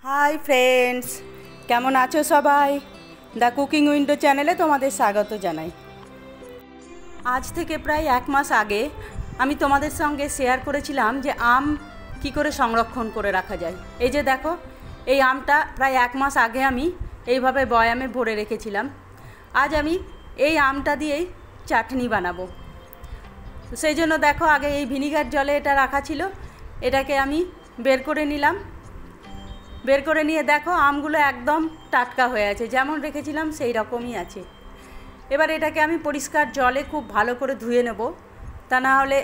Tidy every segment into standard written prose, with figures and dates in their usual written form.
Hi friends, কেমন আছো সবাই? দ্য কুকিং উইন্ডো চ্যানেলে তোমাদের স্বাগত জানাই। আজ থেকে প্রায় 1 মাস আগে আমি তোমাদের সঙ্গে শেয়ার করেছিলাম যে আম কি করে সংরক্ষণ করে রাখা যায়। এই যে দেখো, এই আমটা প্রায় 1 মাস আগে আমি এইভাবে বয়ামে ভরে রেখেছিলাম। আজ আমি এই আমটা দিয়েই চাটনি বানাবো। সেই জন্য দেখো, আগে এই ভিনিগার জলে এটা রাখা ছিল, এটাকে আমি বের করে নিলাম। বের করে নিয়ে দেখো, আমগুলো একদম টাটকা হয়ে আছে, যেমন রেখেছিলাম সেই রকমই আছে। এবার এটাকে আমি পরিষ্কার জলে খুব ভালো করে ধুয়ে নেব, তা না হলে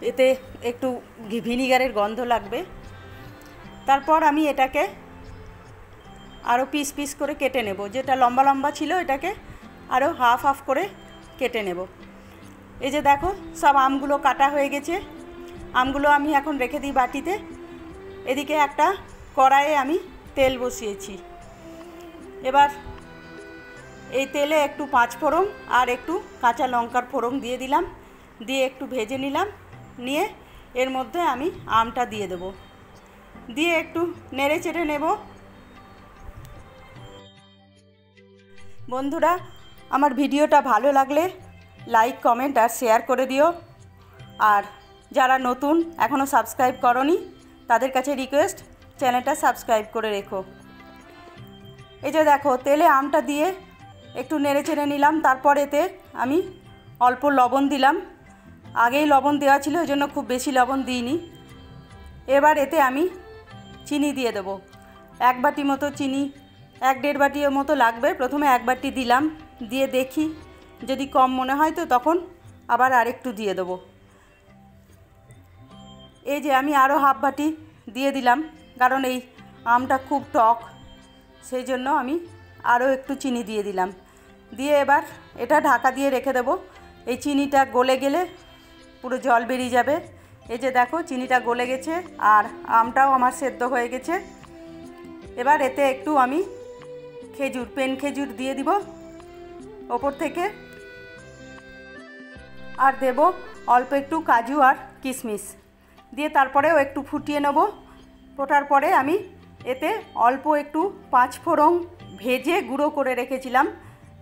এতে একটু ভিনিগারের গন্ধ লাগবে। তারপর আমি এটাকে আরও পিস পিস করে কেটে নেব। যেটা লম্বা লম্বা ছিল এটাকে আরও হাফ হাফ করে কেটে নেব। এই যে দেখো, সব আমগুলো কাটা হয়ে গেছে। আমগুলো আমি এখন রেখে দিই বাটিতে। এদিকে একটা কড়াইয়ে আমি তেল বসিয়েছি। এবার এই তেলে একটু 5 ফোড়ন আর একটু কাঁচা লঙ্কার ফোড়ন দিয়ে দিলাম, দিয়ে একটু ভেজে নিলাম। নিয়ে এর মধ্যে আমি আমটা দিয়ে দেব, দিয়ে একটু নেড়ে চেড়ে নেব। বন্ধুরা, আমার ভিডিওটা ভালো লাগলে লাইক, কমেন্ট আর শেয়ার করে দিও। আর যারা নতুন এখনও সাবস্ক্রাইব করনি তাদের কাছে রিকোয়েস্ট, চ্যানেলটা সাবস্ক্রাইব করে রেখো। এই যে দেখো, তেলে আমটা দিয়ে একটু নেড়ে চেড়ে নিলাম। তারপর এতে আমি অল্প লবণ দিলাম। আগেই লবণ দেওয়া ছিল, ওই জন্য খুব বেশি লবণ দিইনি। এবার এতে আমি চিনি দিয়ে দেবো। 1 বাটি মতো চিনি, 1-1.5 বাটির মতো লাগবে। প্রথমে 1 বাটি দিলাম, দিয়ে দেখি যদি কম মনে হয় তো তখন আবার আরেকটু দিয়ে দেবো। এই যে আমি আরও হাফ বাটি দিয়ে দিলাম, কারণ এই আমটা খুব টক, সেই জন্য আমি আরও একটু চিনি দিয়ে দিলাম। দিয়ে এবার এটা ঢাকা দিয়ে রেখে দেবো। এই চিনিটা গলে গেলে পুরো জল বেরিয়ে যাবে। এই যে দেখো, চিনিটা গলে গেছে আর আমটাও আমার সেদ্ধ হয়ে গেছে। এবার এতে একটু আমি পেন খেজুর দিয়ে দিব ওপর থেকে, আর দেব অল্প একটু কাজু আর কিশমিশ দিয়ে। তারপরেও একটু ফুটিয়ে নেব। ফোটার পরে আমি এতে অল্প একটু 5 ফোড়ন ভেজে গুঁড়ো করে রেখেছিলাম,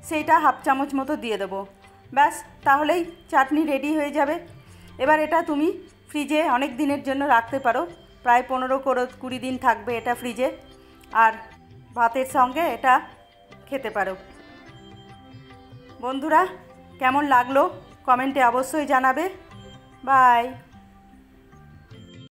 সেইটা হাফ চামচ মতো দিয়ে দেবো। ব্যাস, তাহলেই চাটনি রেডি হয়ে যাবে। এবার এটা তুমি ফ্রিজে অনেক দিনের জন্য রাখতে পারো, প্রায় 15-20 দিন থাকবে এটা ফ্রিজে। আর ভাতের সঙ্গে এটা খেতে পারো। বন্ধুরা, কেমন লাগলো কমেন্টে অবশ্যই জানাবে। বাই।